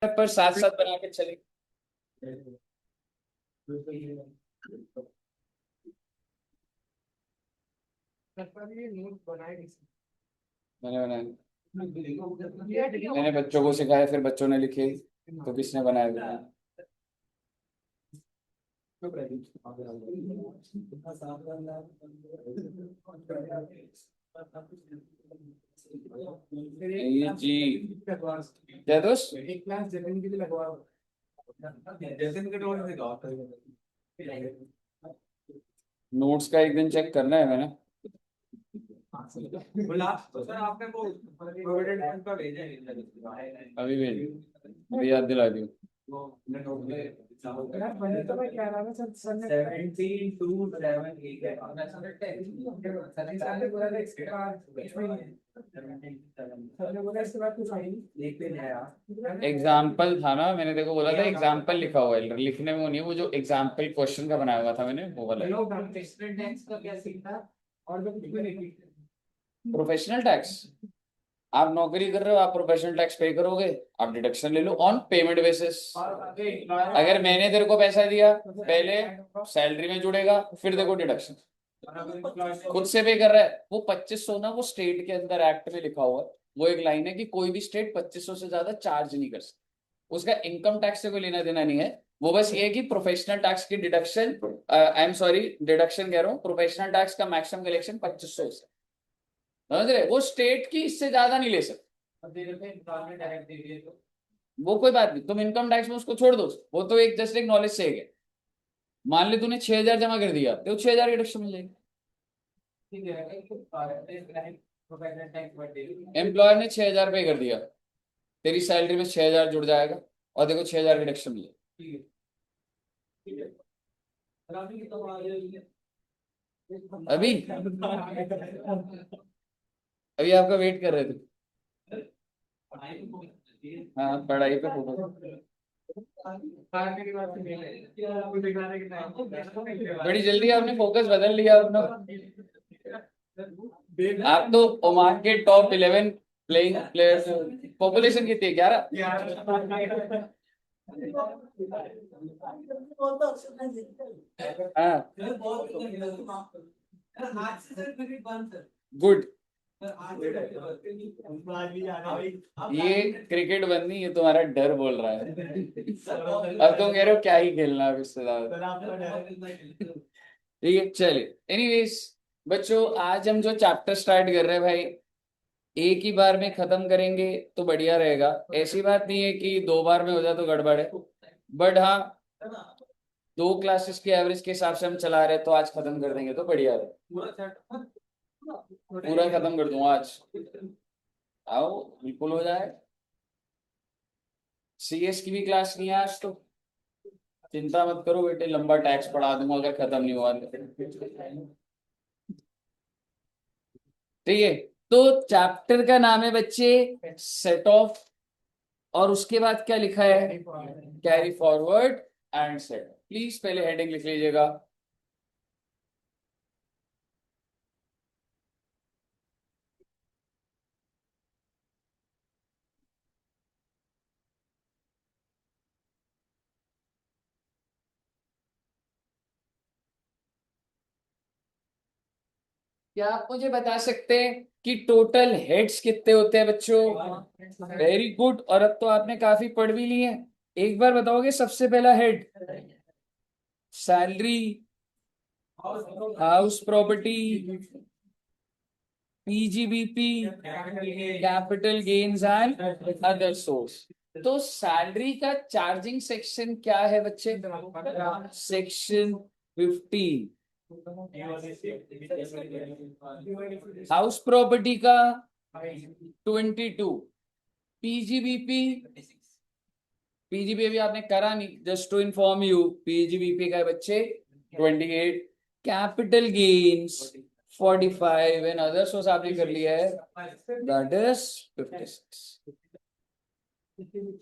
पर साथ साथ बना के चले। मैंने बनाया, मैंने बच्चों को सिखाया, फिर बच्चों ने लिखे, तो किसने बनाया फिर? ये जी क्या दोस्त, एक क्लास जतिन के लिए लगवा, जतिन के टोन से नोट्स का एक दिन चेक करना है मैंने। तो सर आपने वो प्रोविडेंट फंड का भेजा है? अभी भेज, अभी याद दिला दी। यार बने तो मैं कह रहा था सर ने 17 2 7 8 है और मैं सर ने बोला था इसके बाद कुछ भी नहीं है। सर ने बोला इसके बाद कुछ नहीं, देखते नहीं यार। एग्जाम्पल था ना, मैंने देखो बोला था एग्जाम्पल लिखा हुआ है, लिखने में वो नहीं, वो जो एग्जाम्पल क्वेश्चन का बनाया हुआ था मैंने वो वाला। प्रोफेशनल टैक्स का क्या सीन था? और जो कुछ भी नहीं, प्रोफेशनल टैक्स, आप नौकरी कर रहे हो, आप प्रोफेशनल टैक्स पे करोगे, आप डिडक्शन ले लो ऑन पेमेंट बेसिस। अगर मैंने तेरे को पैसा दिया, पहले सैलरी में जुड़ेगा, फिर देखो डिडक्शन, खुद से पे कर रहा है वो 2500 ना, वो स्टेट के अंदर एक्ट में लिखा हुआ है, वो एक लाइन है कि कोई भी स्टेट 2500 से ज्यादा चार्ज नहीं कर सकता, उसका इनकम टैक्स से कोई लेना देना नहीं है। वो बस ये है कि प्रोफेशनल टैक्स की deduction, I am sorry deduction कह रहा हूँ, प्रोफेशनल टैक्स का मैक्सिमम कलेक्शन 2500 से, समझ रहे, वो स्टेट की इससे ज्यादा नहीं ले सकते। वो कोई बात नहीं, तुम इनकम टैक्स में उसको छोड़ दो, वो तो एक जस्ट एक नॉलेज से है। मान ले तूने 6000 जमा कर दिया तो 6000 की डिडक्शन मिल जाएगी। एम्प्लॉयर ने 6000 पे कर दिया, तेरी सैलरी में 6000 जुड़ जाएगा, और देखो 6000 की डिडक्शन मिलेगी। अभी अभी आपका वेट कर रहे थे। हाँ पढ़ाई पे फोकस, बड़ी जल्दी आपने फोकस बदल लिया अपना। आप तो ओमान के टॉप 11 प्लेइंग प्लेयर्स, पॉपुलेशन कितनी है? 11। हाँ गुड, ये क्रिकेट बंद नहीं, ये तुम्हारा डर बोल रहा है। अब तुम कह रहे हो क्या ही खेलना है इससे ज्यादा। ठीक है चलिए, एनीवेज बच्चों, आज हम जो चैप्टर स्टार्ट कर रहे हैं भाई, एक ही बार में खत्म करेंगे तो बढ़िया रहेगा। ऐसी बात नहीं है कि 2 बार में हो जाए तो गड़बड़ है, बट हाँ 2 क्लासेस के एवरेज के हिसाब से हम चला रहे हैं, तो आज खत्म कर देंगे तो बढ़िया है। पूरा खत्म कर दूंगा आज, आओ बिल्कुल हो जाए। सीएस की भी क्लास नहीं है आज तो चिंता मत करो बेटे, लंबा टैक्स पढ़ा दूंगा अगर खत्म नहीं हुआ तो। ठीक है, तो चैप्टर का नाम है बच्चे सेट ऑफ, और उसके बाद क्या लिखा है? Carry forward and set. Please पहले हेडिंग लिख लीजिएगा। क्या आप मुझे बता सकते हैं कि टोटल हेड्स कितने होते हैं बच्चों? वेरी गुड, और अब तो आपने काफी पढ़ भी लिए हैं। एक बार बताओगे सबसे पहला head? Salary, house property, PGBP, capital gains and other source. तो सैलरी का चार्जिंग सेक्शन क्या है बच्चे? सेक्शन 15। हाउस प्रॉपर्टी का 22। पीजीबीपी, पीजीबी अभी आपने करा नहीं, just to inform you, PGBP का है बच्चे 28। Capital gains 45 and other source आपने कर लिया है, दैट इज 56।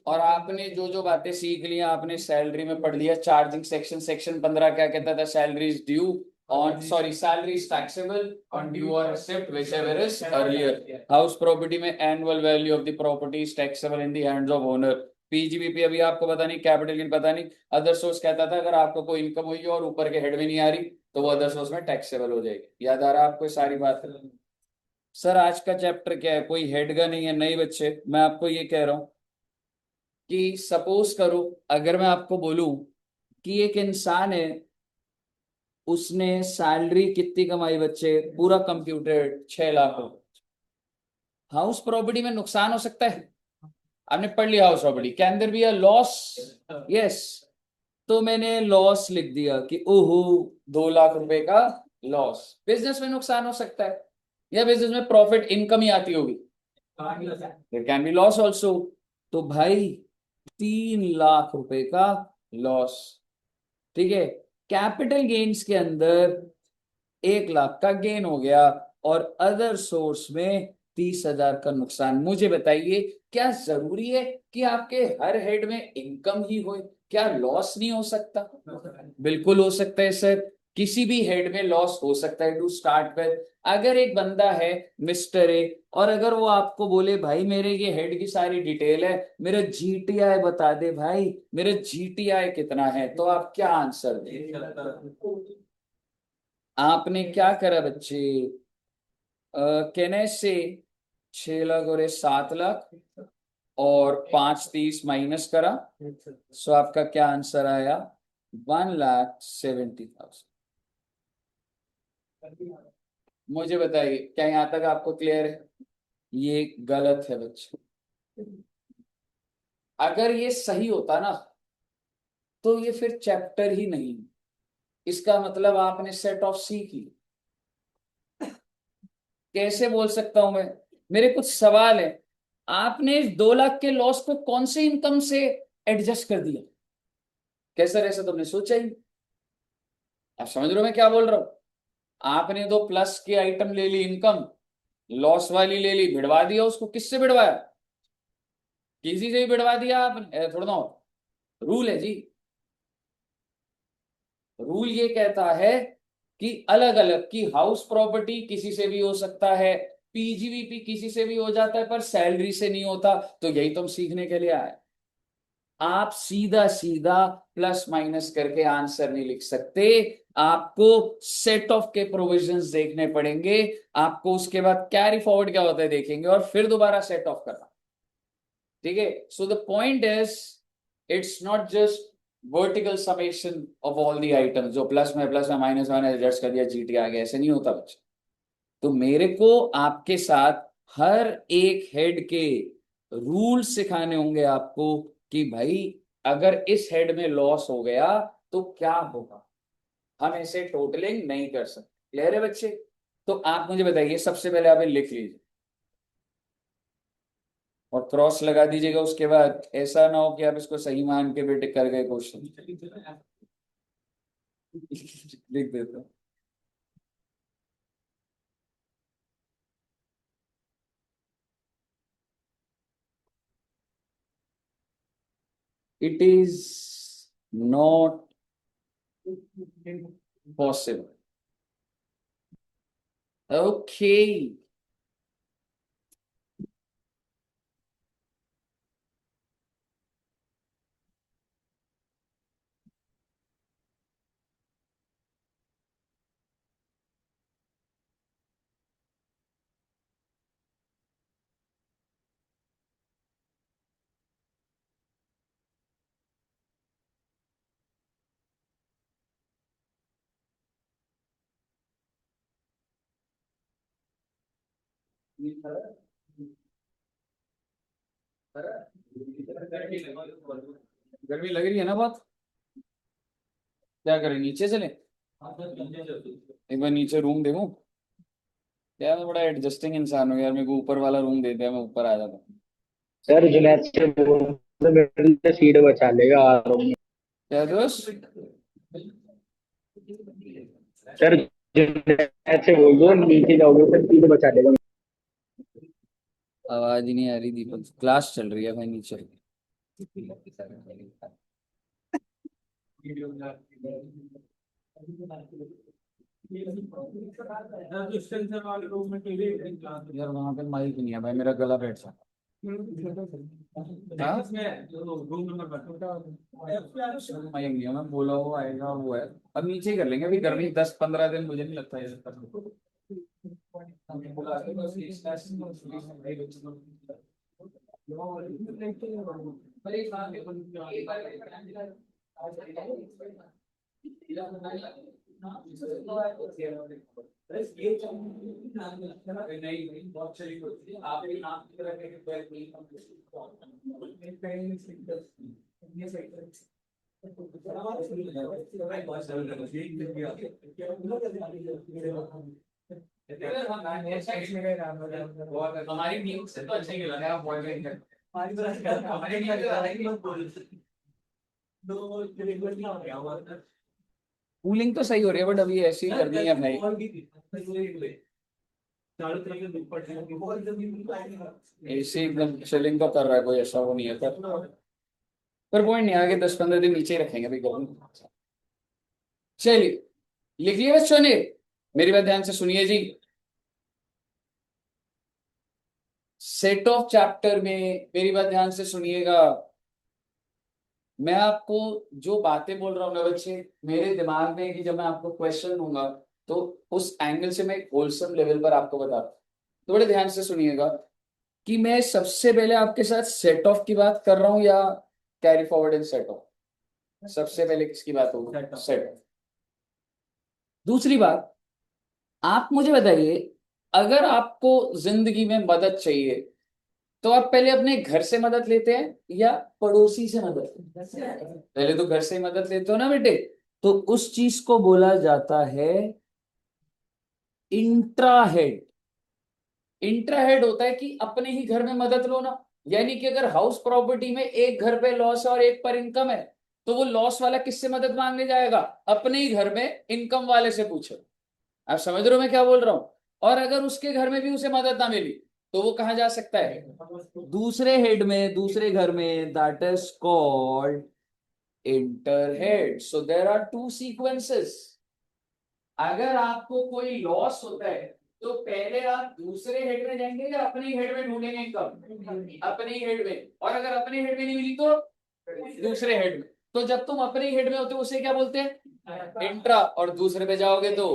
और आपने जो जो बातें सीख ली आपने सैलरी में पढ़ लिया, चार्जिंग सेक्शन, सेक्शन 15 क्या कहता था? Salary is due on, sorry, salary is taxable on due or receipt whichever is earlier. House property में annual value of the property is taxable in the hands of owner. PGBP अभी आपको पता नहीं, capital gain पता नहीं। Other source कहता था अगर आपको कोई इनकम हुई है और ऊपर के हेड में नहीं आ रही तो वो अदर सोर्स में टैक्सेबल हो जाएगी। याद आ रहा है आपको ये सारी बात? सर आज का चैप्टर क्या है, कोई हेड का नहीं है। नहीं बच्चे, मैं आपको ये कह रहा हूं कि सपोज करो अगर मैं आपको बोलूं कि एक इंसान है, उसने सैलरी कितनी कमाई बच्चे, पूरा कंप्यूटर 6 लाख हो। हाउस प्रॉपर्टी में नुकसान हो सकता है, आपने पढ़ लिया house property, can there be a loss? Yes. तो मैंने लॉस लिख दिया कि ओहो 2 लाख रुपए का लॉस। बिजनेस में नुकसान हो सकता है या बिजनेस में प्रॉफिट इनकम ही आती होगी, there can be loss also. तो भाई 3 लाख रुपए का लॉस, ठीक है। कैपिटल गेन्स के अंदर 1 लाख का गेन हो गया और अदर सोर्स में 30,000 का नुकसान। मुझे बताइए क्या जरूरी है कि आपके हर हेड में इनकम ही हो? क्या लॉस नहीं हो सकता? बिल्कुल हो सकता है सर, किसी भी हेड में लॉस हो सकता है टू स्टार्ट विद। अगर एक बंदा है मिस्टर ए और अगर वो आपको बोले भाई मेरे ये हेड की सारी डिटेल है, मेरा जीटीआई बता दे भाई, मेरा जीटीआई कितना है, तो आप क्या आंसर दें? आपने क्या करा बच्चे? कहने से 6 लाख और 7 लाख और 5 30 माइनस करा, सो आपका क्या आंसर आया? 1,70,000। मुझे बताइए क्या यहाँ तक आपको क्लियर है? ये गलत है बच्चे। अगर ये सही होता ना तो ये फिर चैप्टर ही नहीं, इसका मतलब आपने सेट ऑफ सी की। कैसे बोल सकता हूं मैं? मेरे कुछ सवाल है। आपने इस 2 लाख के लॉस को कौन से इनकम से एडजस्ट कर दिया? कैसे ऐसा तुमने सोचा ही? आप समझ रहे हो मैं क्या बोल रहा हूं? आपने दो प्लस की आइटम ले ली इनकम, लॉस वाली ले ली, भिड़वा दिया उसको। किससे भिड़वाया? किसी से भी भिड़वा दिया आपने, थोड़ा ना। रूल है जी, रूल ये कहता है कि अलग अलग की हाउस प्रॉपर्टी किसी से भी हो सकता है, पीजीवीपी किसी से भी हो जाता है, पर सैलरी से नहीं होता। तो यही तो हम सीखने के लिए आए। आप सीधा सीधा प्लस माइनस करके आंसर नहीं लिख सकते, आपको सेट ऑफ के प्रोविजंस देखने पड़ेंगे। आपको उसके बाद कैरी फॉरवर्ड क्या होता है देखेंगे और फिर दोबारा सेट ऑफ करना, ठीक है। So the point is, it's not just vertical summation of all the items, जो प्लस में माइनस माइनस एडजस्ट कर दिया जीटी आ गया, ऐसे नहीं होता बच्चे। तो मेरे को आपके साथ हर एक हेड के रूल सिखाने होंगे आपको कि भाई अगर इस हेड में लॉस हो गया तो क्या होगा। हम ऐसे टोटलिंग नहीं कर सकते। क्लियर है बच्चे? तो आप मुझे बताइए, सबसे पहले आप ये लिख लीजिए और क्रॉस लगा दीजिएगा। उसके बाद ऐसा ना हो कि आप इसको सही मान के बेटे कर गए क्वेश्चन। लिख देता हूं। It is not possible. Okay. गर्मी लग रही है ना बहुत? क्या करें, नीचे चले? एक बार नीचे रूम देखूं? यार मैं बड़ा एडजस्टिंग इंसान हूँ यार, मेरे को ऊपर वाला रूम दे दिया, मैं ऊपर आ जाता हूँ। सर जुनैद से बोल तो मेरे लिए सीट बचा लेगा आ रहा हूँ। क्या दोस्त? सर जुनैद से बोल दो नीचे जाओगे सर सीट बचा लेगा। आवाज ही नहीं आ रही दीपक, क्लास चल रही है भाई नीचे। यार वहां पे माइक नहीं है भाई, मेरा गला बैठ सा। हाँ? इसमें जो रूम नंबर आएंगे मैं बोला वो आएगा वो है। अब नीचे ही कर लेंगे अभी गर्मी 10-15 दिन मुझे नहीं लगता ये कर नहीं बहुत चली होती है आप एक नाम की तरह हमारी न्यूज से तो अच्छा ही लगा है बॉयफ्रेंड हमारी कूलिंग तो सही हो रही है बट अभी ऐसी ही करनी है भाई। एसी एकदम चिलिंग तो कर रहा है कोई ऐसा वो नहीं है पर पॉइंट नहीं आगे 10-15 दिन नीचे ही रखेंगे अभी गर्मी। चलिए लिखिए बच्चों ने मेरी बात ध्यान से सुनिए जी। सेट ऑफ चैप्टर में मेरी बात ध्यान से सुनिएगा। मैं आपको जो बातें बोल रहा हूँ ना बच्चे मेरे दिमाग में है कि जब मैं आपको क्वेश्चन दूंगा तो उस एंगल से मैं होलसम लेवल पर आपको बता रहा हूँ। तो बड़े ध्यान से सुनिएगा कि मैं सबसे पहले आपके साथ सेट ऑफ की बात कर रहा हूं या carry forward in set off. सबसे पहले किसकी बात होगी सेट ऑफ। दूसरी बात आप मुझे बताइए अगर आपको जिंदगी में मदद चाहिए तो आप पहले अपने घर से मदद लेते हैं या पड़ोसी से मदद लेते हैं? पहले तो घर से ही मदद लेते हो ना बेटे। तो उस चीज को बोला जाता है इंट्राहेड। इंट्राहेड होता है कि अपने ही घर में मदद लो ना। यानी कि अगर हाउस प्रॉपर्टी में एक घर पे लॉस है और एक पर इनकम है तो वो लॉस वाला किससे मदद मांगने जाएगा अपने ही घर में इनकम वाले से पूछो। आप समझ रहे हो मैं क्या बोल रहा हूं। और अगर उसके घर में भी उसे मदद ना मिली तो वो कहां जा सकता है दूसरे हेड में दूसरे घर में that is called interhead. So there are two sequences. अगर आपको कोई लॉस होता है तो पहले आप दूसरे हेड में जाएंगे या अपने ही हेड में ढूंढेंगे इनकम अपने ही हेड में। और अगर अपने हेड में नहीं मिली तो दूसरे हेड में। तो जब तुम अपने हेड में होते हो उसे क्या बोलते हैं इंट्रा। और दूसरे पे जाओगे तो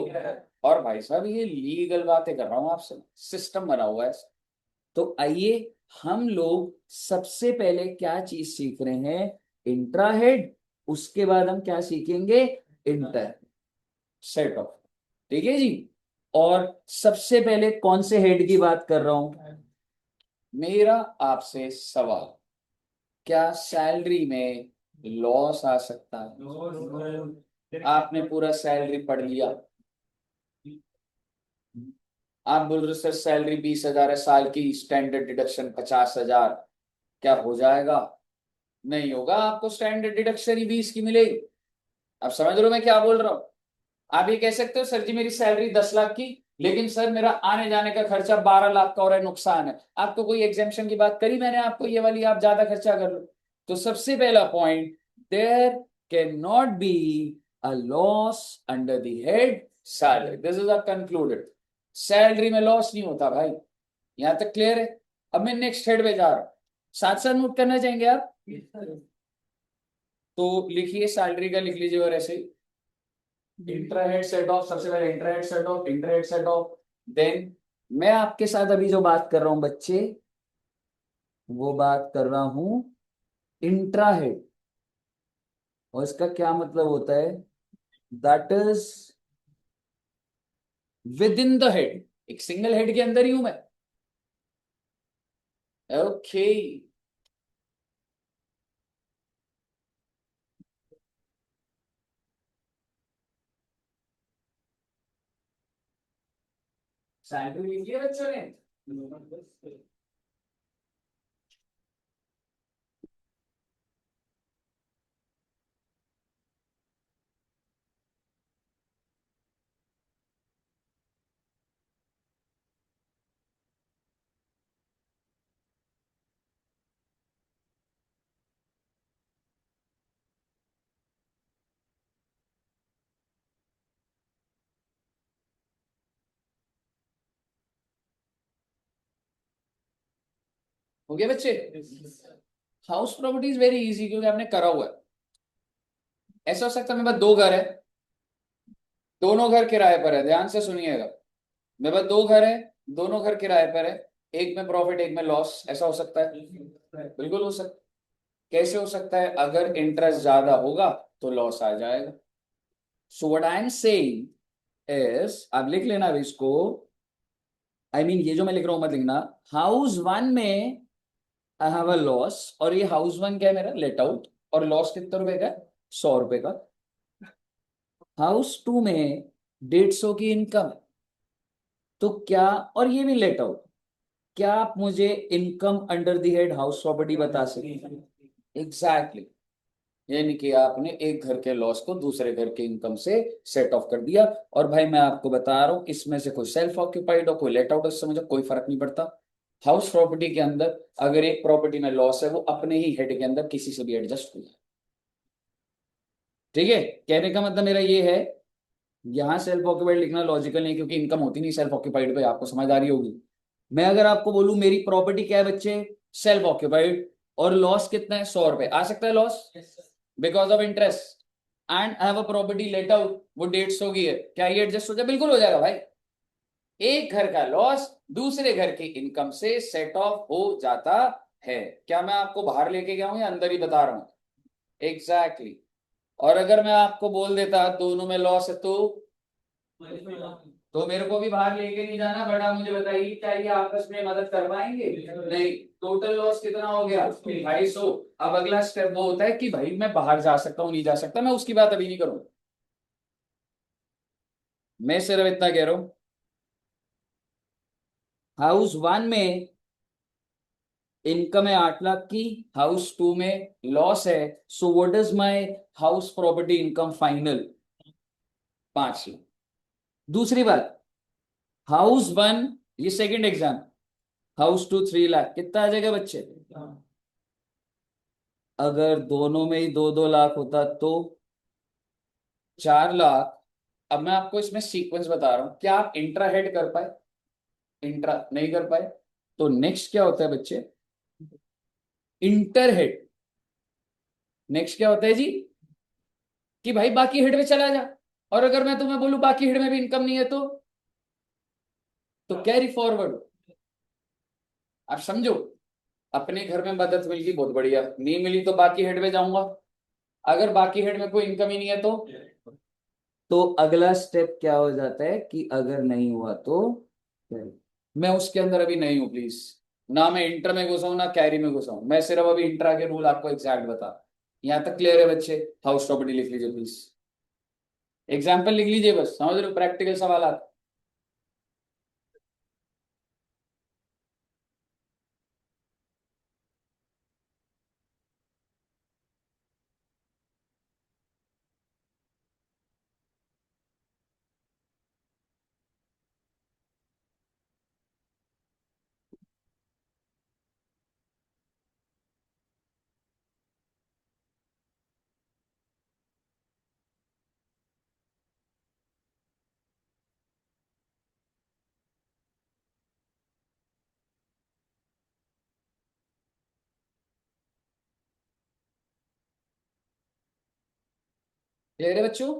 और भाई साहब ये लीगल बातें कर रहा हूं आपसे सिस्टम बना हुआ है। तो आइए हम लोग सबसे पहले क्या चीज सीख रहे हैं इंट्रा हेड। उसके बाद हम क्या सीखेंगे इंटर सेट ऑफ। ठीक है जी। और सबसे पहले कौन से हेड की बात कर रहा हूं मेरा आपसे सवाल क्या सैलरी में लॉस आ सकता है। आपने पूरा सैलरी पढ़ लिया आप बोल रहे सर सैलरी 20,000 है साल की स्टैंडर्ड डिडक्शन 50,000 क्या हो जाएगा। नहीं होगा आपको स्टैंडर्ड डिडक्शन ही 20 की मिलेगी। आप समझ रहे हो मैं क्या बोल रहा हूँ। आप ये कह सकते हो सर जी मेरी सैलरी 10 लाख की लेकिन सर मेरा आने जाने का खर्चा 12 लाख का और है नुकसान है। आपको कोई एग्जेम्पशन की बात करी मैंने आपको ये वाली आप ज्यादा खर्चा कर लो। तो सबसे पहला point there can not be a loss under the head salary. This is a concluded. Salary में लॉस नहीं होता भाई। यहां तक क्लियर है। अब मैं नेक्स्ट हेड पे जा रहा हूं साथ साथ नोट करना चाहेंगे आप। तो लिखिए सैलरी का लिख लीजिए और ऐसे ही इंट्राहेड सेट ऑफ। सबसे पहले intrahead set off intrahead set off. Then मैं आपके साथ अभी जो बात कर रहा हूं बच्चे वो बात कर रहा हूं इंट्राहेड। और इसका क्या मतलब होता है that is with in the head. एक सिंगल हेड के अंदर ही हूं मैं। ओके सैलरी लिखिए बच्चों ने। हो गया बच्चे। House property is very easy क्योंकि आपने करा हुआ है। ऐसा हो सकता है मेरे पास दो घर है, दोनों घर किराए पर है, ध्यान से सुनिएगा। मेरे पास दो घर है, दोनों घर किराए पर है, एक में प्रॉफिट एक में लॉस, ऐसा हो सकता है? बिल्कुल हो सकता है। कैसे हो सकता है? अगर इंटरेस्ट ज्यादा होगा तो लॉस आ जाएगा। So what I am saying is, आप लिख लेना अभी इसको, ये जो मैं लिख रहा हूं मत लिखना। हाउस वन में आई हैव अ लॉस, और ये हाउस वन क्या है मेरा? Let out. और लॉस कितने रुपए का है? 100 रुपए का। हाउस टू में 150 की इनकम है, तो क्या, और ये भी लेट आउट, क्या आप मुझे income under the head house property बता सकते? एग्जैक्टली। यानी कि आपने एक घर के लॉस को दूसरे घर के इनकम से सेट ऑफ कर दिया। और भाई मैं आपको बता रहा हूं, इसमें से कोई सेल्फ ऑक्यूपाइड हो कोई लेट आउट हो, इससे मुझे कोई फर्क नहीं पड़ता। हाउस प्रॉपर्टी के अंदर अगर एक प्रॉपर्टी में लॉस है, वो अपने ही हेड के अंदर किसी से भी एडजस्ट हो जाए। ठीक है, कहने का मतलब मेरा ये है, यहां सेल्फ ऑक्यूपाइड लिखना लॉजिकल नहीं, क्योंकि इनकम होती नहीं सेल्फ ऑक्यूपाइड पे, आपको समझ आ रही होगी। मैं अगर आपको बोलूं मेरी प्रॉपर्टी क्या है बच्चे? सेल्फ ऑक्यूपाइड, और लॉस कितना है? 100 रुपए। आ सकता है loss because of interest, and I have a property let out, वो 150 की है, क्या ये एडजस्ट हो जाए? बिल्कुल हो जाएगा भाई। एक घर का लॉस दूसरे घर की इनकम से सेट ऑफ हो जाता है। क्या मैं आपको बाहर लेके गया हूं या अंदर ही बता रहा हूं? Exactly exactly. और अगर मैं आपको बोल देता दोनों में लॉस है, तो मेरे को भी बाहर लेके नहीं जाना पड़ा। मुझे बताइए क्या ये आपस में मदद कर पाएंगे? नहीं। टोटल लॉस कितना हो गया? 250। अब अगला स्टेप वो होता है कि भाई मैं बाहर जा सकता हूँ नहीं जा सकता, मैं उसकी बात अभी नहीं करूँ। मैं सिर्फ इतना कह रहा हूं, हाउस वन में इनकम है 8 लाख की, हाउस टू में लॉस है, so what is my house property income final? 5 lakh. दूसरी बात, हाउस वन, ये second exam, house two 3 lakh, कितना आ जाएगा बच्चे? अगर दोनों में ही 2-2 लाख होता तो 4 लाख। अब मैं आपको इसमें सीक्वेंस बता रहा हूं, क्या आप इंट्रा हेड कर पाए? इंट्रा नहीं कर पाए, तो नेक्स्ट क्या होता है बच्चे? Inter head. नेक्स्ट क्या होता है जी? कि भाई बाकी हेड में चला जा, और अगर मैं तुम्हें बोलूं बाकी हेड में भी इनकम नहीं है तो कैरी फॉरवर्ड। आप समझो, अपने घर में मदद मिल गई बहुत बढ़िया, नहीं मिली तो बाकी हेड में जाऊंगा। अगर बाकी हेड में कोई इनकम ही नहीं है तो अगला स्टेप क्या हो जाता है कि अगर नहीं हुआ तो मैं उसके अंदर अभी नहीं हूं प्लीज। ना मैं इंटर में घुसा हूं ना कैरी में घुसा हूं, मैं सिर्फ अभी इंट्रा के रूल आपको एग्जैक्ट बता। यहां तक क्लियर है बच्चे? हाउस प्रॉपर्टी लिख लीजिए प्लीज, एग्जाम्पल लिख लीजिए, बस समझ रहे हो प्रैक्टिकल सवाल। क्लियर है बच्चों?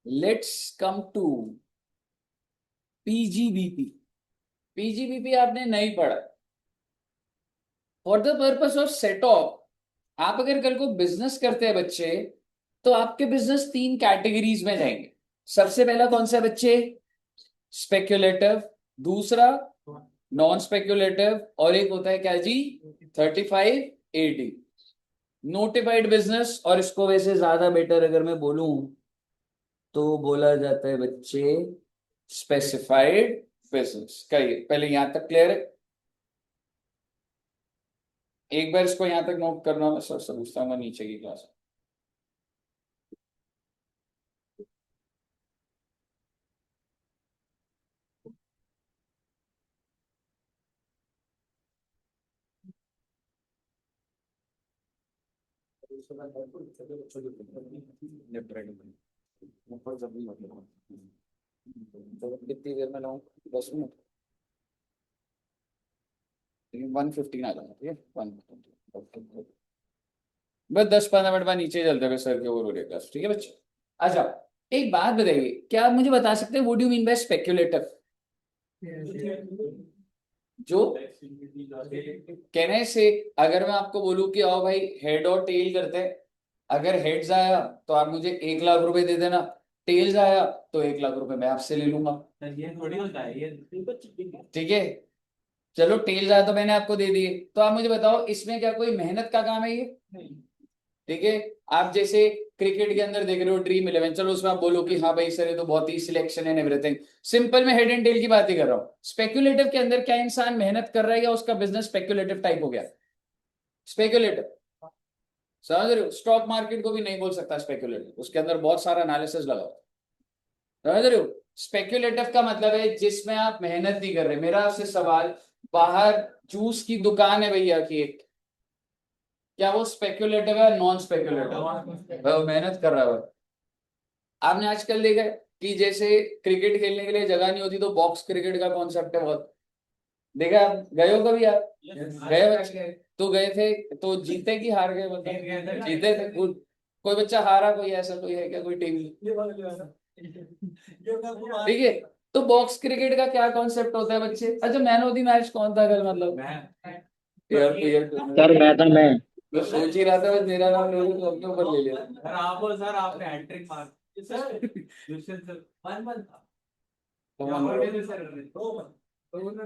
Let's come to PGBP. PGBP आपने नहीं पढ़ा। For the purpose of set off, आप अगर कल को बिजनेस करते हैं बच्चे, तो आपके बिजनेस 3 कैटेगरीज में जाएंगे। सबसे पहला कौन सा है बच्चे? स्पेक्युलेटिव। दूसरा नॉन स्पेक्युलेटिव, और एक होता है क्या जी? 35AD, notified business. और इसको वैसे ज्यादा बेटर अगर मैं बोलूं तो बोला जाता है बच्चे स्पेसिफाइड बिजनेस। कहिए पहले यहां तक क्लियर है? एक बार इसको यहां तक नोट करना, मैं सब समझता हूँ नीचे की क्लास कितनी देर में लाऊं? 10 मिनट? 115 आ जाना, ठीक है 115। बस 10-15 मिनट बाद नीचे चलते हुए सर के ओवर हो रही क्लास, ठीक है बच्चे। अच्छा, एक बात बताइए, क्या आप मुझे बता सकते हैं what do you mean by speculative? जो कहने से, अगर मैं आपको बोलूं कि आओ भाई हेड और टेल करते हैं, अगर हेड्स आया तो आप मुझे 1 लाख रुपए दे देना, टेल्स आया तो 1 लाख रुपए मैं आपसे ले लूंगा, ये थोड़ी होता है ये। ठीक है। चलो टेल्स आया तो मैंने आपको दे दिए, तो आप मुझे बताओ इसमें क्या कोई मेहनत का काम है ये? ठीक है। आप जैसे क्रिकेट के अंदर देख रहे हो ड्रीम 11, चलो उसमें आप बोलो कि हाँ भाई सर ये तो बहुत ही सिलेक्शन एंड एवरीथिंग, सिंपल मैं हेड एंड टेल की बात ही कर रहा हूँ। स्पेक्युलेटिव के अंदर क्या इंसान मेहनत कर रहा है या उसका बिजनेस स्पेक्युलेटिव टाइप हो गया? स्पेक्युलेटिव, समझ रहे हो? स्टॉक मार्केट को भी नहीं बोल सकता स्पेक्युलेटिव, उसके अंदर बहुत सारा एनालिसिस लगा हुआ है, समझ रहे हो? स्पेक्युलेटिव का मतलब है जिसमें आप मेहनत नहीं कर रहे। मेरा आपसे सवाल, बाहर जूस की दुकान है भैया की एक, क्या वो स्पेक्युलेटिव है नॉन स्पेक्युलेटिव? वो मेहनत कर रहा है। आपने आजकल देखा है कि जैसे क्रिकेट खेलने के लिए जगह नहीं होती तो बॉक्स क्रिकेट का कॉन्सेप्ट है बहुत, देखा है? आप गए हो कभी? आप गए बच्चे तो गए थे, तो जीते कि हार गए? मतलब जीते थे, कोई बच्चा हारा, कोई ऐसा कोई है क्या, कोई टीम? ठीक है। तो बॉक्स क्रिकेट का क्या कॉन्सेप्ट होता है बच्चे? अच्छा, मैन ऑफ द मैच कौन था कल? मतलब यार सर मैं मैं सोच ही रहा था, बस मेरा नाम लोगों ने अपने ऊपर ले लिया। सर आप हो सर, आपने हैट्रिक मार सर। दुष्यंत सर 1-1 था।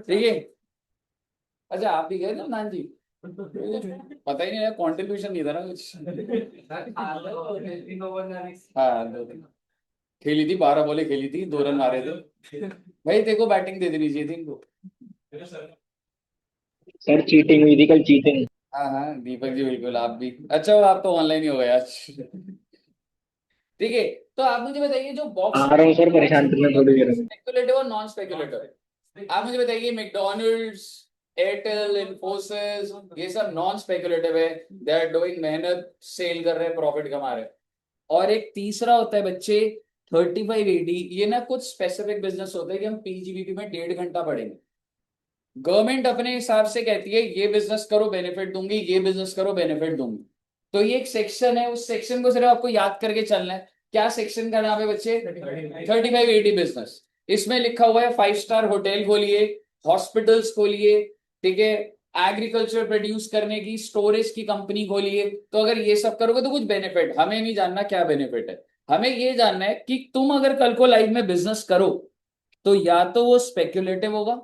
ठीक है। अच्छा, आप भी गए थे नान जी? पता ही नहीं, कंट्रीब्यूशन नहीं था ना कुछ। हाँ, 2 दिन खेली थी, 12 बॉलें खेली थी, 2 रन मारे थे। भाई देखो बैटिंग दे देनी चाहिए थी इनको। सर चीटिंग हुई थी कल, चीटिंग। हाँ हाँ दीपक जी बिल्कुल, आप भी अच्छा हो, आप तो ऑनलाइन ही हो गए आज। ठीक है। तो आप मुझे बताइए जो बॉक्स आ रहा हूँ सर, परेशान करना थोड़ी देर में। स्पेकुलेटिव और नॉन स्पेकुलेटिव, आप मुझे बताइए मैकडोनल्ड्स, एयरटेल, इन्फोसिस, ये सब नॉन स्पेकुलेटिव है, दे आर डूइंग मेहनत, सेल कर रहे हैं, प्रॉफिट कमा रहे हैं। और एक तीसरा होता है बच्चे 3580, ये ना कुछ स्पेसिफिक बिजनेस होता है कि हम पीजीबीपी में 1.5 घंटा पढ़ेंगे। गवर्नमेंट अपने हिसाब से कहती है ये बिजनेस करो बेनिफिट दूंगी, ये बिजनेस करो बेनिफिट दूंगी, तो ये एक सेक्शन है, उस सेक्शन को सिर्फ आपको याद करके चलना है। क्या सेक्शन का नाम है बच्चे? 3580 बिजनेस। इसमें लिखा हुआ है 5 स्टार होटल खोलिए, हॉस्पिटल्स खोलिए, ठीक है, एग्रीकल्चर प्रोड्यूस करने की स्टोरेज की कंपनी खोलिए। तो अगर ये सब करोगे तो कुछ बेनिफिट, हमें नहीं जानना क्या बेनिफिट है, हमें ये जानना है कि तुम अगर कल को लाइफ में बिजनेस करो तो या तो वो स्पेक्युलेटिव होगा,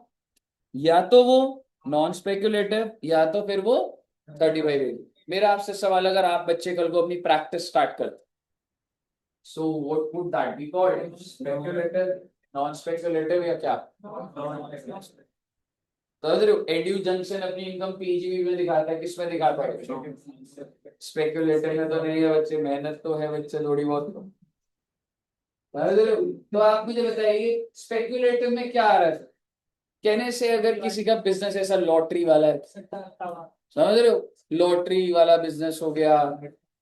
या तो वो नॉन स्पेक्युलेटिव, या तो फिर वो 3580। मेरा आपसे सवाल, अगर आप बच्चे कल को अपनी प्रैक्टिस स्टार्ट करते, so what would that be called? Speculative, non speculative या क्या? तो एड्यू जंक्शन अपनी इनकम पीजीबी में दिखाता है, किस में दिखाता है? स्पेक्युलेटिव में तो नहीं है बच्चे, मेहनत तो है बच्चे थोड़ी बहुत। तो आप मुझे बताइए स्पेक्युलेटिव में क्या आ रहा है? कहने से अगर किसी का बिजनेस ऐसा लॉटरी वाला है, समझ रहे हो, लॉटरी वाला बिजनेस हो गया,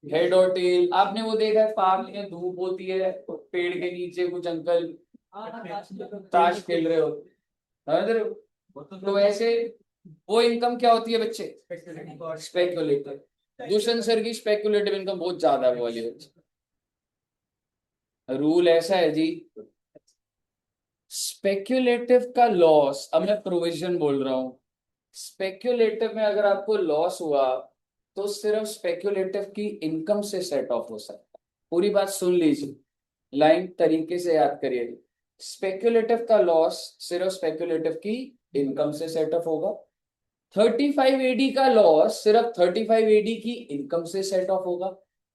हेड और टेल, आपने वो देखा है पार्क में धूप होती है तो पेड़ के नीचे कुछ अंकल ताश खेल रहे हो, समझ रहे हो? तो ऐसे वो इनकम क्या होती है बच्चे? स्पेक्युलेटिव। दुष्यंत सर की स्पेक्युलेटिव इनकम बहुत ज्यादा है वो वाली। रूल ऐसा है जी, स्पेक्युलेटिव का लॉस, अब मैं प्रोविजन बोल रहा हूं, स्पेक्युलेटिव में अगर आपको लॉस हुआ तो सिर्फ स्पेक्युलेटिव की इनकम से सेट ऑफ हो सकता है। पूरी बात सुन लीजिए, लाइन तरीके से याद करिए। स्पेक्युलेटिव का लॉस सिर्फ स्पेक्युलेटिव की इनकम से सेट ऑफ होगा, 3580 का लॉस सिर्फ 3580 की इनकम से सेट ऑफ होगा,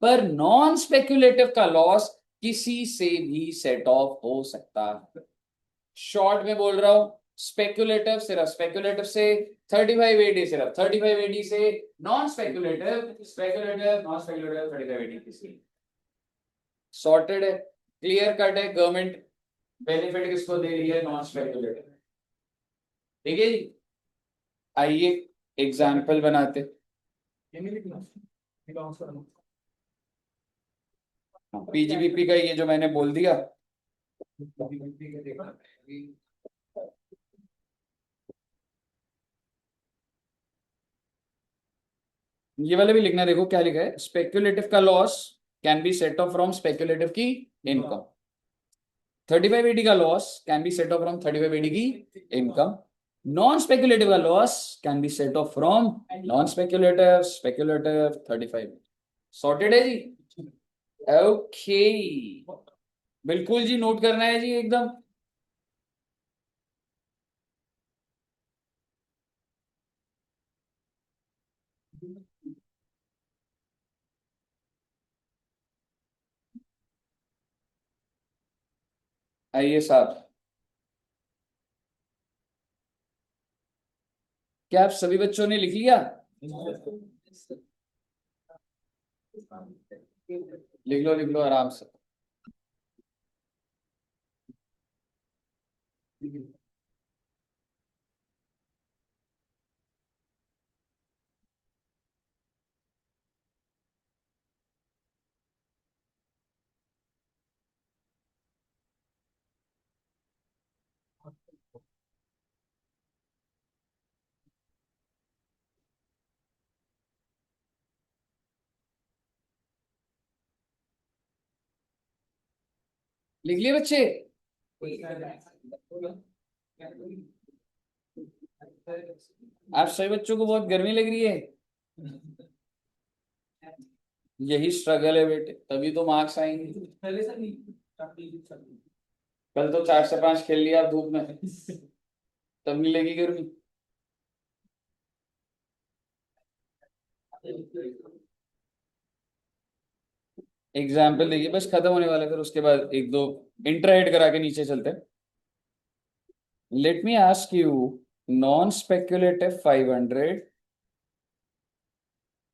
पर नॉन स्पेक्युलेटिव का लॉस किसी से भी सेट ऑफ हो सकता है। शॉर्ट में बोल रहा हूं, स्पेक्युलेटिव सिर्फ स्पेक्युलेटिव से, 3580 सिर्फ 3580 से, non speculative speculative non speculative 3580 से। सॉर्टेड है, क्लियर कट है, गवर्नमेंट बेनिफिट किसको दे रही है? Non speculative. ठीक है जी, आइए एग्जाम्पल बनाते। पीजीबीपी का ये जो मैंने बोल दिया, ये वाला भी लिखना, देखो क्या लिखा है, स्पेक्युलेटिव का loss can be set off from speculative की इनकम। 3580 का loss can be set off from 3580 की इनकम। नॉन स्पेक्युलेटिव का loss can be set off from non speculative speculative 35। Sorted है जी। ओके, बिल्कुल जी, नोट करना है जी एकदम। आइए साहब, क्या आप सभी बच्चों ने लिख लिया? लिख लो आराम से। लिख लिए बच्चे? आप सभी बच्चों को बहुत गर्मी लग रही है? यही स्ट्रगल है बेटे, तभी तो मार्क्स आएंगे। कल तो 4 से 5 खेल लिया आप धूप में, तब नहीं लगी गर्मी। एग्जाम्पल देखिए, बस खत्म होने वाला है, फिर उसके बाद एक दो इंटरहेड करा के नीचे चलते हैं। Let me ask you, non speculative 500,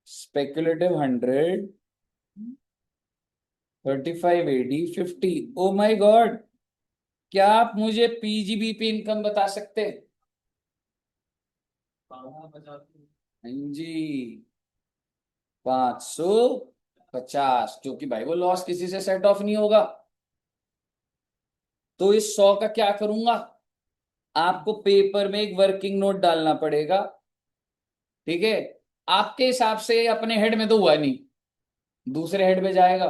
speculative 100, 3580, 50। O my God, क्या आप मुझे पीजीबीपी इनकम बता सकते हैं? हाँ जी, 550, जो कि भाई वो लॉस किसी से सेट ऑफ नहीं होगा। तो इस 100 का क्या करूंगा? आपको पेपर में एक वर्किंग नोट डालना पड़ेगा, ठीक है? आपके हिसाब से अपने हेड में तो हुआ नहीं, दूसरे हेड में जाएगा।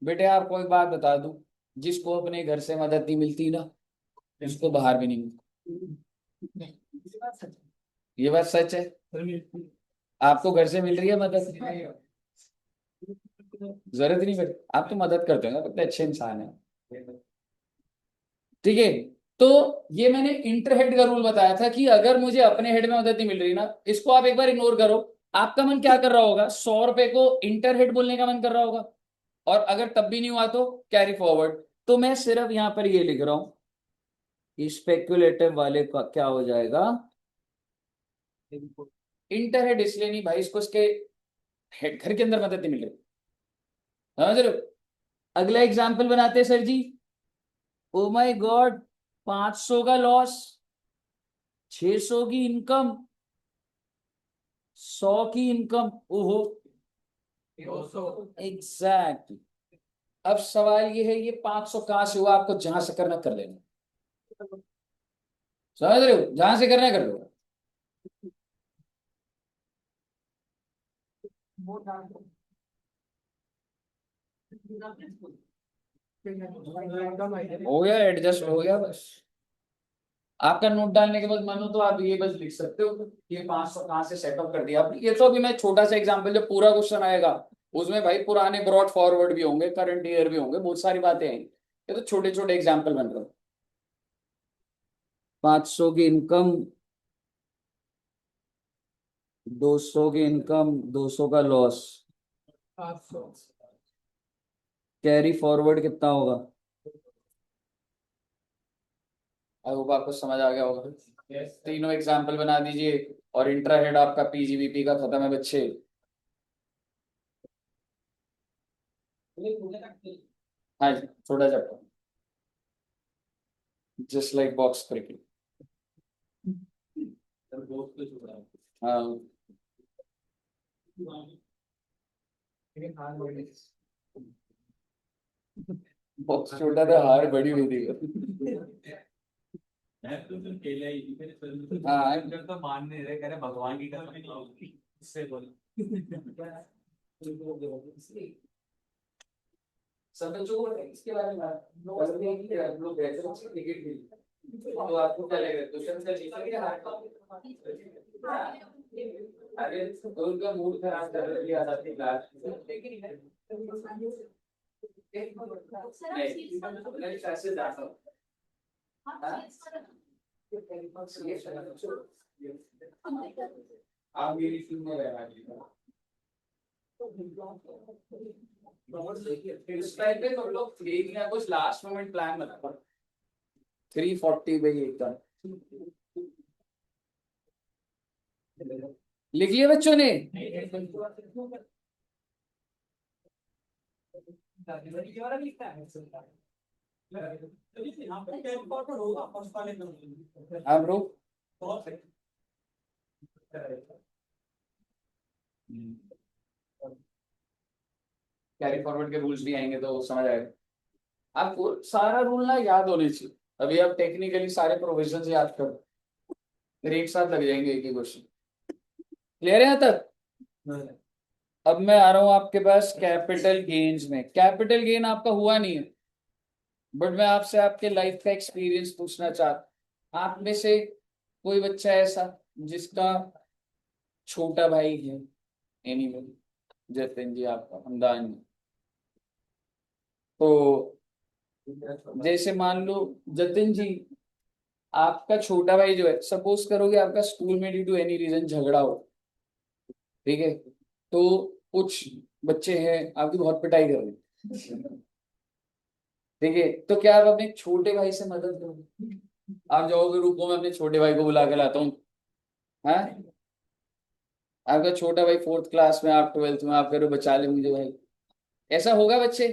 बेटे आपको एक बात बता दूं, जिसको अपने घर से मदद नहीं मिलती ना, उसको बाहर भी नहीं मिलती। ये बात सच है। आपको घर से मिल रही है मदद, जरूरत ही नहीं पड़ती, आप तो मदद करते हो ना, कितने अच्छे इंसान है। ठीक है, तो ये मैंने इंटरहेड का रूल बताया था कि अगर मुझे अपने हेड में मदद नहीं मिल रही ना, इसको आप एक बार इग्नोर करो। आपका मन क्या कर रहा होगा? 100 रुपए को इंटरहेड बोलने का मन कर रहा होगा, और अगर तब भी नहीं हुआ तो कैरी फॉरवर्ड। तो मैं सिर्फ यहां पर ये लिख रहा हूं, स्पेक्युलेटिव वाले का क्या हो जाएगा? इंटरहेड इसलिए नहीं भाई, इसको इसके घर के अंदर मदद नहीं मिल रही, समझ रहे हो? अगला एग्जाम्पल बनाते हैं sir ji. Oh my god, 500 का लॉस, 600 की इनकम, 100 की इनकम। ओहो, एग्जैक्टली। अब सवाल ये है, ये 500 कहां से हुआ? आपको जहां से करना कर लेना, समझ रहे हो? जहां से करना कर लो। हो गया, एडजस्ट हो गया बस। आपका नोट डालने के बाद मन हो तो आप ये बस लिख सकते हो कि ये 500 कहां से सेटअप कर दिया आपने। ये तो अभी मैं छोटा सा एग्जांपल, जब पूरा क्वेश्चन आएगा उसमें भाई पुराने ब्रॉड फॉरवर्ड भी होंगे, करंट ईयर भी होंगे, बहुत सारी बातें हैं। ये तो छोटे छोटे एग्जाम्पल बन रहे हैं। 500 की इनकम, 200 की इनकम, 200 का लॉस, कैरी फॉरवर्ड कितना होगा? आई होप आपको समझ आ गया होगा। तीनों एग्जाम्पल बना दीजिए, और इंट्रा हेड आपका पीजीबीपी का खत्म है बच्चे। हाँ जी, छोटा chapter, just like box cricket. हाँ, बॉक्स छोटा था, हार बड़ी हुई थी। हाँ, तो मान नहीं रहे, कह रहे भगवान की कसम। इससे बोलो सब बच्चों को इसके बारे में लोग क्रिकेट खेल तो आपको क्या लगेगा क्वेश्चन का जीता क्या अरे तो उनका मूड खराब कर दिया था क्लास नहीं कैसे जाता हूँ आप मेरी टीम में रहना इस टाइम पे तो लोग देखना कुछ लास्ट मोमेंट प्लान बना 340 पे एकदम लिख लिया बच्चों ने हाँ ब्रो कैरी फॉरवर्ड के रूल्स भी आएंगे तो समझ आएगा आपको सारा रूल ना याद होने चाहिए अभी आप टेक्निकली सारे प्रोविजंस याद करो फिर एक साथ लग जाएंगे एक ही क्वेश्चन क्लियर है यहाँ तक अब मैं आ रहा हूं आपके पास कैपिटल गेन्स में कैपिटल गेन आपका हुआ नहीं है बट मैं आपसे आपके लाइफ का एक्सपीरियंस पूछना चाहता आप में से कोई बच्चा ऐसा जिसका छोटा भाई है एनीवन जतिन जी आपका हमदान जी तो जैसे मान लो जतिन जी आपका छोटा भाई जो है सपोज करोगे आपका स्कूल में ड्यू टू एनी रीजन झगड़ा हो ठीक है तो कुछ बच्चे हैं आपकी बहुत पिटाई कर रहे हैं ठीक है तो क्या आप अपने छोटे भाई से मदद करोगे आप जाओगे रुको मैं अपने छोटे भाई को बुला के लाता हूँ हाँ आपका छोटा भाई 4th क्लास में आप 12th में आप करो बचा ले मुझे भाई ऐसा होगा बच्चे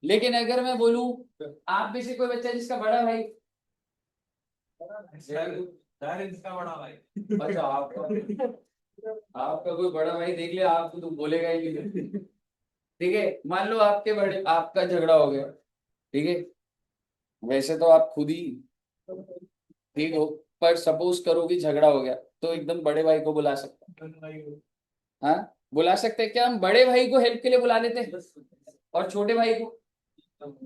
लेकिन अगर मैं बोलूं आप में से कोई बच्चा जिसका बड़ा भाई इसका बड़ा भाई अच्छा आपका कोई बड़ा भाई देख ले आपको तो बोलेगा ही नहीं ठीक है मान लो आपके बड़े आपका झगड़ा हो गया ठीक है वैसे तो आप खुद ही ठीक हो पर सपोज करो कि झगड़ा हो गया तो एकदम बड़े भाई को बुला सकते हाँ बुला सकते हैं क्या हम बड़े भाई को हेल्प के लिए बुला लेते हैं और छोटे भाई को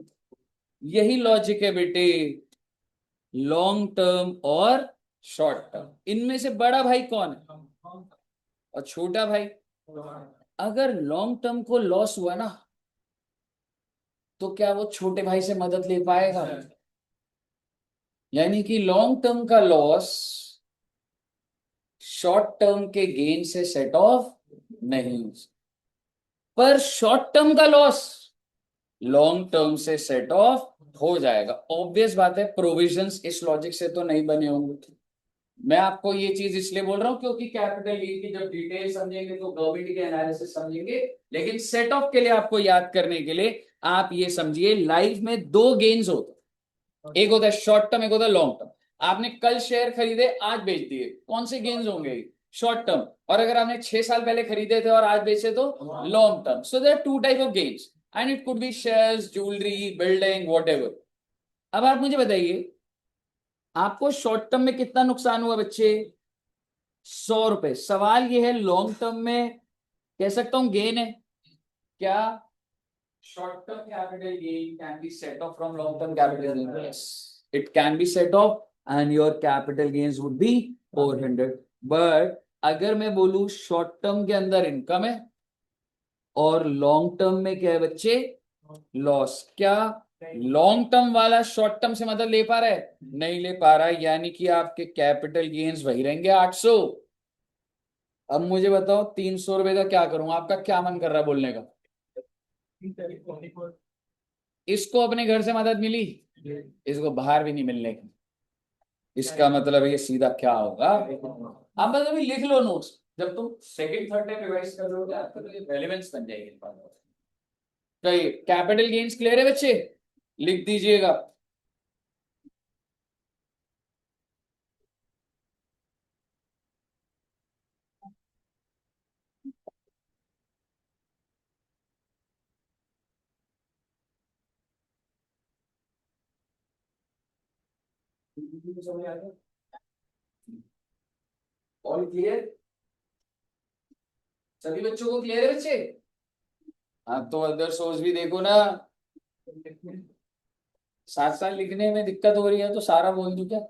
यही लॉजिक है बेटे लॉन्ग टर्म और शॉर्ट टर्म इनमें से बड़ा भाई कौन है और छोटा भाई अगर लॉन्ग टर्म को लॉस हुआ ना तो क्या वो छोटे भाई से मदद ले पाएगा यानी कि लॉन्ग टर्म का लॉस शॉर्ट टर्म के गेन से सेट ऑफ नहीं पर शॉर्ट टर्म का लॉस लॉन्ग टर्म से सेट ऑफ हो जाएगा ऑब्वियस बात है प्रोविजंस इस लॉजिक से तो नहीं बने होंगे मैं आपको ये चीज इसलिए बोल रहा हूं क्योंकि कैपिटल गेन की जब डिटेल समझेंगे तो गवर्नमेंट के एनालिसिस समझेंगे लेकिन सेट ऑफ के लिए आपको याद करने के लिए आप ये समझिए लाइफ में दो गेन्स होते एक होता है शॉर्ट टर्म एक होता है लॉन्ग टर्म आपने कल शेयर खरीदे आज बेच दिए कौन से गेन्स होंगे शॉर्ट टर्म और अगर आपने 6 साल पहले खरीदे थे और आज बेचे तो long term so there are two type of gains and it could be shares jewellery building whatever अब आप मुझे बताइए आपको शॉर्ट टर्म में कितना नुकसान हुआ बच्चे 100 रुपए सवाल ये है लॉन्ग टर्म में कह सकता हूं गेन है क्या short term capital gain can be set off from long term capital gain yes it can be set off and your capital gains would be 400 but अगर मैं बोलूं शॉर्ट टर्म के अंदर इनकम है और लॉन्ग टर्म में क्या है बच्चे लॉस क्या लॉन्ग टर्म वाला शॉर्ट टर्म से मदद ले पा रहा है नहीं ले पा रहा है यानी कि आपके कैपिटल गेन्स वही रहेंगे 800 अब मुझे बताओ 300 रुपए का क्या करूं आपका क्या मन कर रहा है बोलने का इसको अपने घर से मदद मिली इसको बाहर भी नहीं मिलने की इसका मतलब ये सीधा क्या होगा अब मतलब लिख लो नोट्स जब तुम सेकंड थर्ड टाइम रिवाइज कर रहे हो तो ये रेलेवेंस बन जाएगी तो कैपिटल गेन्स क्लियर है बच्चे लिख दीजिएगा ऑल क्लियर सभी बच्चों को क्लियर है बच्चे? हाँ तो अदर सोर्स भी देखो ना, साथ साथ लिखने में दिक्कत हो रही है तो सारा बोल दूं क्या?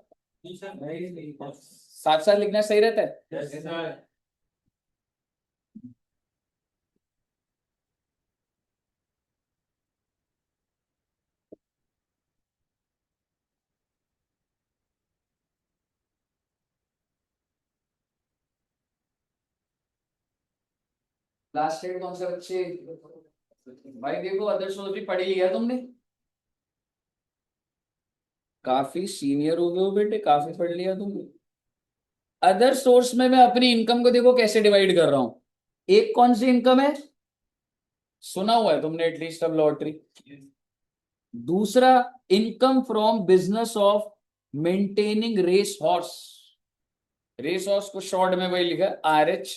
साथ साथ लिखना सही रहता है। लास्ट डेट कौन सा बच्चे? भाई देखो अदर सोर्स भी पढ़ लिया तुमने, काफी सीनियर हो गए हो बेटे, काफी पढ़ लिया तुमने। अदर सोर्स में मैं अपनी इनकम को देखो कैसे डिवाइड कर रहा हूं। एक कौन सी इनकम है, सुना हुआ है तुमने एटलीस्ट अब, लॉटरी। दूसरा, income from business of maintaining race horse. Race horse को शॉर्ट में वही लिखा RH,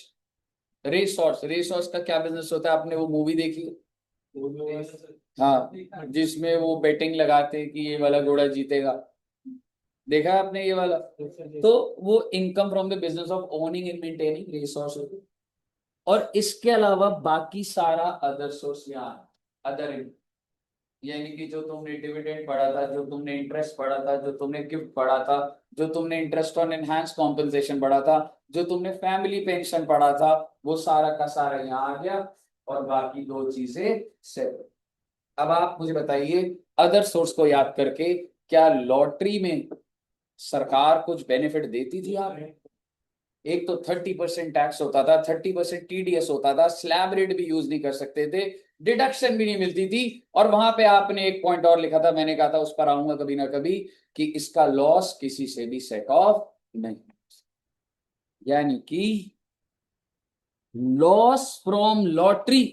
race horse. Race horse का क्या बिजनेस होता है, आपने वो मूवी देखी है? हाँ, जिसमें वो बेटिंग लगाते हैं कि ये वाला घोड़ा जीतेगा, देखा है आपने ये वाला? तो वो income from the business of owning and maintaining race horse. और इसके अलावा बाकी सारा अदर सोर्स यहाँ, अदर इनकम, यानी कि जो तुमने डिविडेंड पढ़ा था, जो तुमने इंटरेस्ट पढ़ा था, जो तुमने गिफ्ट पढ़ा था, जो तुमने इंटरेस्ट ऑन एनहांस कॉम्पनसेशन पढ़ा था, जो तुमने फैमिली पेंशन पढ़ा था, वो सारा का सारा यहाँ आ गया। और बाकी दो चीजें सेपरेट। अब आप मुझे बताइए, अदर सोर्स को याद करके क्या लॉटरी में सरकार कुछ बेनिफिट देती थी आप? एक तो 30% टैक्स होता था, 30% TDS होता था, स्लैब रेट भी यूज नहीं कर सकते थे, डिडक्शन भी नहीं मिलती थी। और वहां पे आपने एक पॉइंट और लिखा था, मैंने कहा था उस पर आऊंगा कभी ना कभी, कि इसका लॉस किसी से भी सेट ऑफ नहीं, यानी कि loss from lottery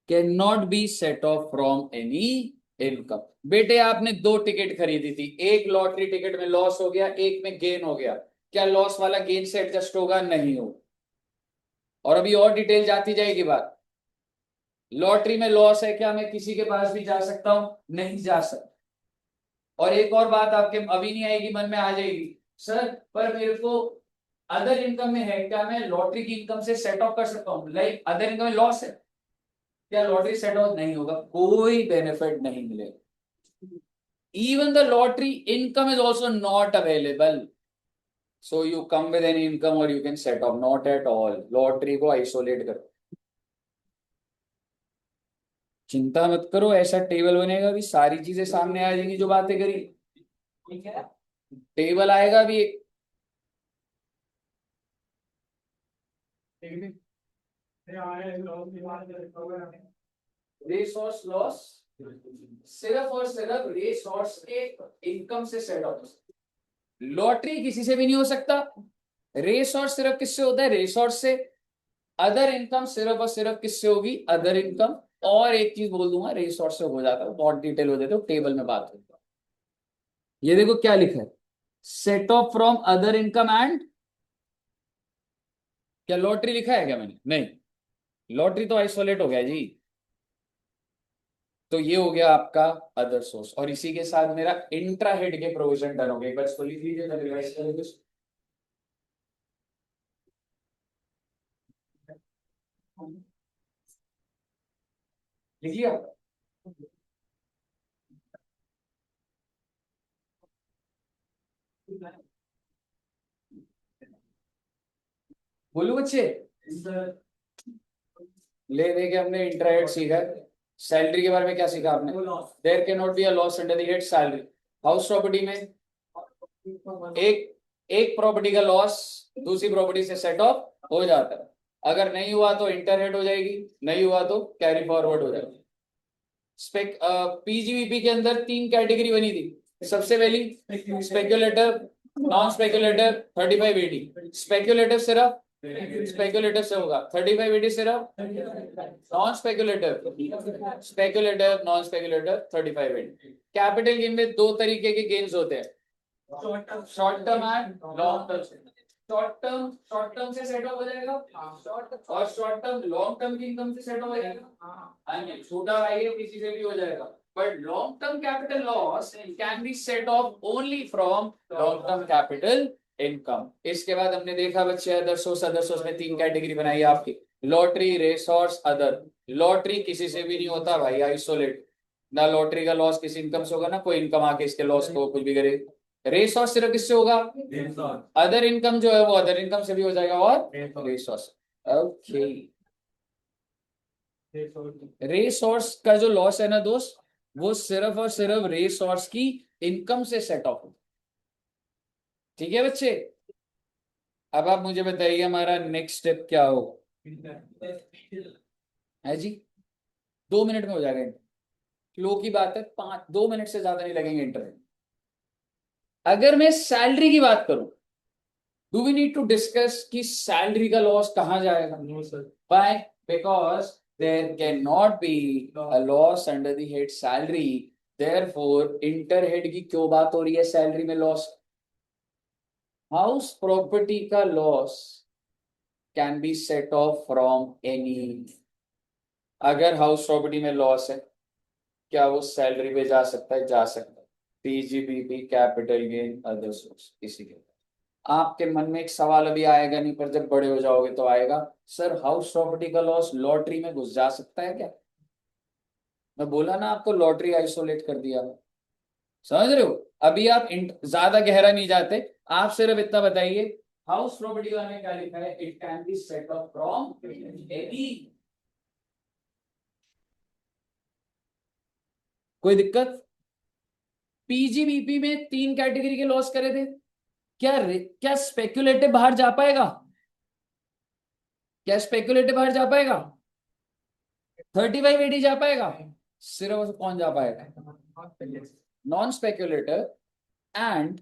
can not be set off from any income. बेटे आपने दो टिकट खरीदी थी, एक लॉटरी टिकट में लॉस हो गया, एक में गेन हो गया, क्या लॉस वाला गेन से एडजस्ट होगा? नहीं होगा। और अभी और डिटेल जाती जाएगी बात। लॉटरी में लॉस है, क्या मैं किसी के पास भी जा सकता हूं? नहीं जा सकता। और एक और बात आपके अभी नहीं आएगी, मन में आ जाएगी, सर पर मेरे को अदर इनकम में है, क्या मैं लॉटरी की इनकम से सेट ऑफ कर सकता हूँ? लाइक अदर इनकम में लॉस है, क्या लॉटरी सेट ऑफ नहीं होगा? कोई बेनिफिट नहीं मिलेगा। Even the lottery income is also not available, so you come with any income और you can set off, not at all. Lottery को आइसोलेट करो, चिंता मत करो, ऐसा टेबल बनेगा भी सारी चीजें सामने आ जाएंगी जो बातें करी, ठीक है? टेबल आएगा भी एक, रिसोर्स लॉस सिर्फ और सिर्फ रिसोर्स के इनकम से सेट ऑफ। लॉटरी किसी से भी नहीं हो सकता, रेस और सिर्फ किससे होता है? रेसोर्स से। अदर इनकम सिर्फ और सिर्फ किससे होगी? Other income. और एक चीज बोल दूंगा, रेसोर्स से हो जाता है, बहुत डिटेल हो जाते हो, टेबल में बात होती है। ये देखो क्या लिखा है, set off from other income and, क्या लॉटरी लिखा है क्या मैंने? नहीं, लॉटरी तो आइसोलेट हो गया जी। तो ये हो गया आपका अदर सोर्स, और इसी के साथ मेरा इंट्रा हेड के प्रोविजन डन हो गए। बस तो लिख लीजिए, रिवाइज कर लीजिए। लिख लिया? बोलू बच्चे? ले दे के हमने इंट्राहेड सीखा है। सैलरी के बारे में क्या सीखा आपने? There can not be a loss under the head salary. House property में एक एक प्रॉपर्टी का लॉस दूसरी प्रॉपर्टी से सेट ऑफ हो जाता है, अगर नहीं हुआ तो इंटरहेड हो जाएगी, नहीं हुआ तो कैरी फॉरवर्ड हो जाएगी। PGBP के अंदर तीन कैटेगरी बनी थी, सबसे पहली स्पेक्युलेटिव, नॉन स्पेक्युलेटिव, 3580। स्पेक्युलेटिव सिर्फ स्पेक्युलेटिव से होगा, 3580 सिर्फ non speculative, speculative non speculative 3580। Capital gain में दो तरीके के गेन्स होते हैं, short term and long term. Short term से सेट ऑफ हो जाएगा, और शॉर्ट टर्म लॉन्ग टर्म की इनकम से सेट ऑफ हो जाएगा। छोटा भाई है किसी से भी हो जाएगा, but long term capital loss can be set of only from long term capital income. इसके बाद हमने देखा बच्चे अदर सोर्स में तीन कैटेगरी बनाई आपकी, lottery, race horse, other. Lottery किसी से भी नहीं होता भाई, आइसोलेट। ना लॉटरी का लॉस किसी इनकम से होगा, ना कोई इनकम आके इसके लॉस को कुछ भी करे। रेस हॉर्स सिर्फ किससे होगा, अदर इनकम जो है वो अदर इनकम से भी हो जाएगा, और race horse. Okay, race horse का जो लॉस है ना दोस्त, वो सिर्फ और सिर्फ रेस हॉर्स की इनकम से सेट ऑफ होता। ठीक है बच्चे, अब आप मुझे बताइए हमारा नेक्स्ट स्टेप क्या होगा। है जी, 2 मिनट में हो जाएगा। फ्लो की बात है, 2 मिनट से ज्यादा नहीं लगेंगे इंटरनेट। अगर मैं सैलरी की बात करूं, do we need to discuss कि सैलरी का लॉस कहां जाएगा? No sir. Why? Because there can not be a loss under the head salary, therefore inter head की क्यों बात हो रही है सैलरी में लॉस? हाउस प्रॉपर्टी का loss can be set off from any. अगर हाउस प्रॉपर्टी में लॉस है, क्या वो सैलरी पे जा सकता है? जा सकता है। PGBP, capital gain, other source. इसी के आपके मन में एक सवाल अभी आएगा नहीं, पर जब बड़े हो जाओगे तो आएगा, सर हाउस प्रॉपर्टी का लॉस लॉटरी में घुस जा सकता है क्या? मैं बोला ना आपको, लॉटरी आइसोलेट कर दिया। समझ रहे हो? अभी आप ज्यादा गहरा नहीं जाते, आप सिर्फ इतना बताइए, हाउस प्रॉपर्टी वाले क्या लिखा है, it can be set off from any. कोई दिक्कत? पीजीबीपी में तीन कैटेगरी के लॉस करे थे, क्या स्पेक्युलेटिव बाहर जा पाएगा? क्या स्पेक्युलेटिव बाहर जा पाएगा? 3580 जा पाएगा? सिर्फ कौन जा पाएगा? Non speculative and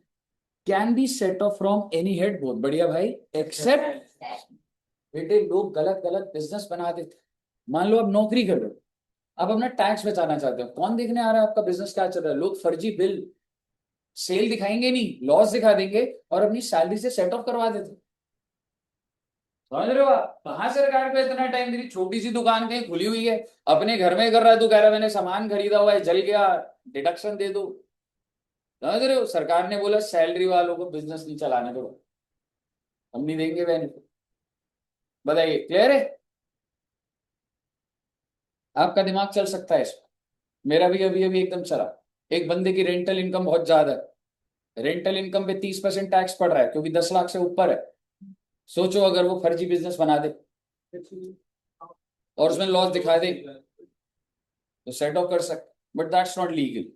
can be set off from any head. बहुत बढ़िया भाई, एक्सेप्ट बेटे लोग गलत गलत बिजनेस बना देते। मान लो आप नौकरी कर रहे हो, आप अपना टैक्स बचाना चाहते हो, कौन देखने आ रहा है आपका बिजनेस क्या चल रहा है? लोग फर्जी बिल, सेल दिखाएंगे नहीं, लॉस दिखा देंगे और अपनी सैलरी से सेट ऑफ करवा देते। समझ रहे हो आप? कहां सरकार को इतना टाइम दे रही? छोटी सी दुकान कहीं खुली हुई है, अपने घर में कर रहा है, तू कह रहा है मैंने सामान खरीदा हुआ है, जल गया, डिडक्शन दे दो। समझ रहे हो? सरकार ने बोला सैलरी वालों को बिजनेस नहीं चलाने दो, हम नहीं देंगे बेनिफिट। बताइए, क्लियर है? आपका दिमाग चल सकता है इसमें, मेरा भी अभी अभी एकदम चला। एक बंदे की रेंटल इनकम बहुत ज्यादा है, रेंटल इनकम पे 30% टैक्स पड़ रहा है क्योंकि 10 लाख से ऊपर है। सोचो अगर वो फर्जी बिजनेस बना दे और उसमें लॉस दिखा दे, तो सेट ऑफ कर सकते, बट दैट्स नॉट लीगल।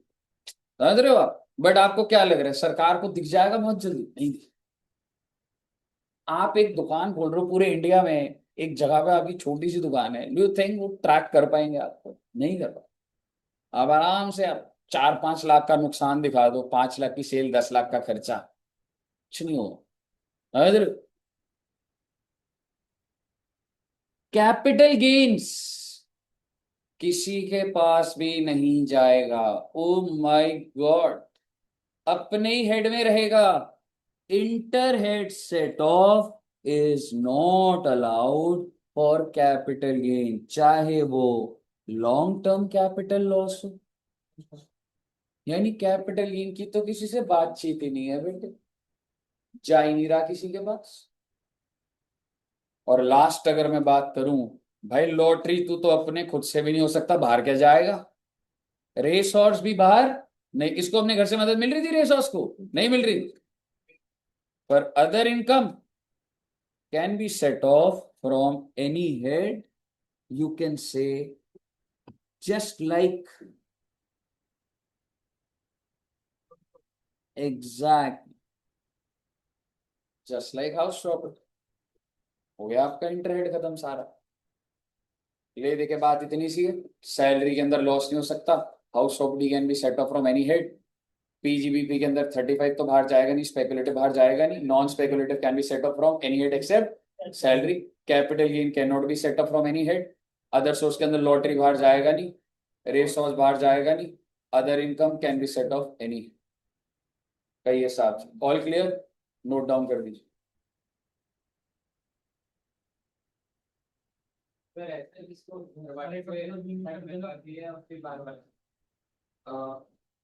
समझ रहे हो आप? बट आपको क्या लग रहा है, सरकार को दिख जाएगा बहुत जल्दी? नहीं दिख। आप एक दुकान खोल रहे हो पूरे इंडिया में, एक जगह पे आपकी छोटी सी दुकान है, डू यू थिंक वो ट्रैक कर पाएंगे आपको? नहीं कर पाए। आप आराम से आप 4-5 लाख का नुकसान दिखा दो, 5 लाख की सेल, 10 लाख का खर्चा, कुछ नहीं होगा। समझ रहे हो? कैपिटल गेन्स किसी के पास भी नहीं जाएगा। ओ माय गॉड, अपने ही हेड में रहेगा। Inter head set of is not allowed for capital gain, चाहे वो लॉन्ग टर्म कैपिटल लॉस हो। यानी कैपिटल गेन की तो किसी से बातचीत ही नहीं है बेटे, जा ही नहीं रहा किसी के पास। और लास्ट अगर मैं बात करूं, भाई लॉटरी तू तो अपने खुद से भी नहीं हो सकता, बाहर क्या जाएगा? रेस हॉर्स भी बाहर नहीं, इसको अपने घर से मदद मिल रही थी, रेस हॉर्स को नहीं मिल रही। पर other income can be set off from any head, you can say, just like, exactly, just like house property। हो गया आपका इंटरहेड खत्म सारा। ले दे के बात इतनी सी है, सैलरी के अंदर लॉस नहीं हो सकता, house property can be set off from any head, PGBP के अंदर 35 तो बाहर जाएगा नहीं, स्पेकुलेटिव बाहर जाएगा नहीं, non speculative can be set off from any head except salary, capital gain can not be set off from any head, other source के अंदर लॉटरी बाहर जाएगा नहीं, रेस हाउस बाहर जाएगा नहीं, other income can be set of any. कई हिसाब से ऑल क्लियर? नोट डाउन कर दीजिए। फिर ऐसे इसको घर वाले को ये लोग भी करती है और फिर बार बार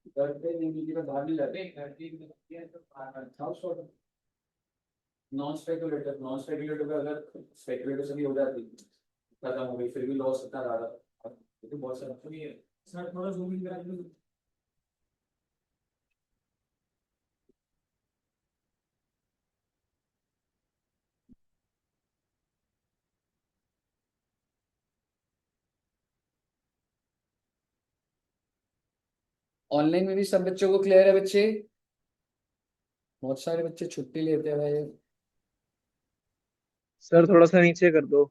घर पे नहीं मिली तो बाहर नहीं जाते, घर पे मिलती है तो बाहर हाउस नॉन स्पेकुलेटिव पे अगर स्पेकुलेटिव हो जाती खत्म हो गई, फिर भी लॉस इतना रहा था, ये तो बहुत सारा तो नहीं है। सर थोड़ा जूमिंग करा दो। ऑनलाइन में भी सब बच्चों को क्लियर है बच्चे? बहुत सारे बच्चे छुट्टी लेते हैं भाई। सर थोड़ा सा नीचे कर दो।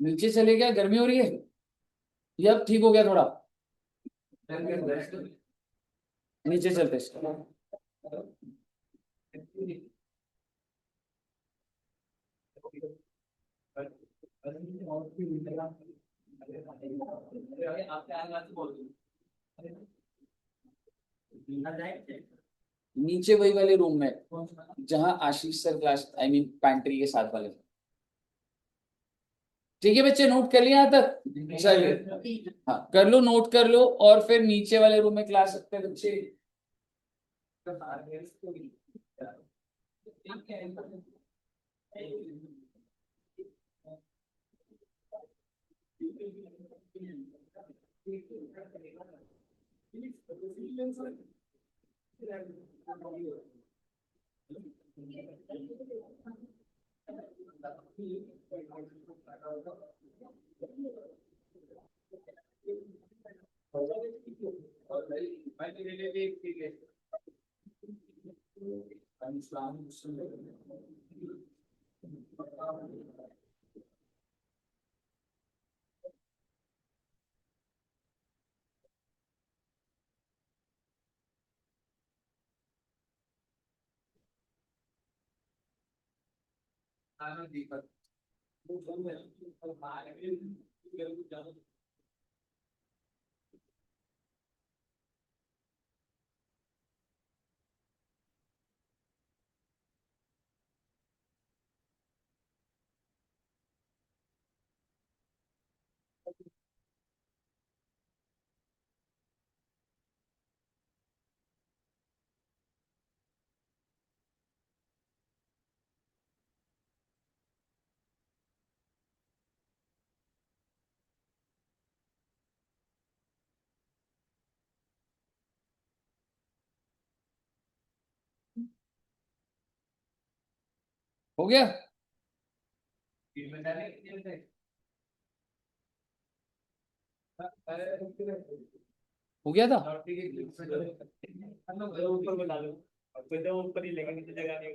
नीचे चले गया, गर्मी हो रही है, ये अब ठीक हो गया थोड़ा, नीचे चलते इसका। नीचे वही वाले रूम में जहां Ashish sir class, I mean pantry के साथ वाले। ठीक है बच्चे, नोट कर लिया यहाँ तक? चलिए हाँ कर लो, नोट कर लो, और फिर नीचे वाले रूम में क्लास रखते हैं बच्चे। हो गया? हो गया था। ऊपर बना लो, ऊपर ही लेके नीचे जगह नहीं।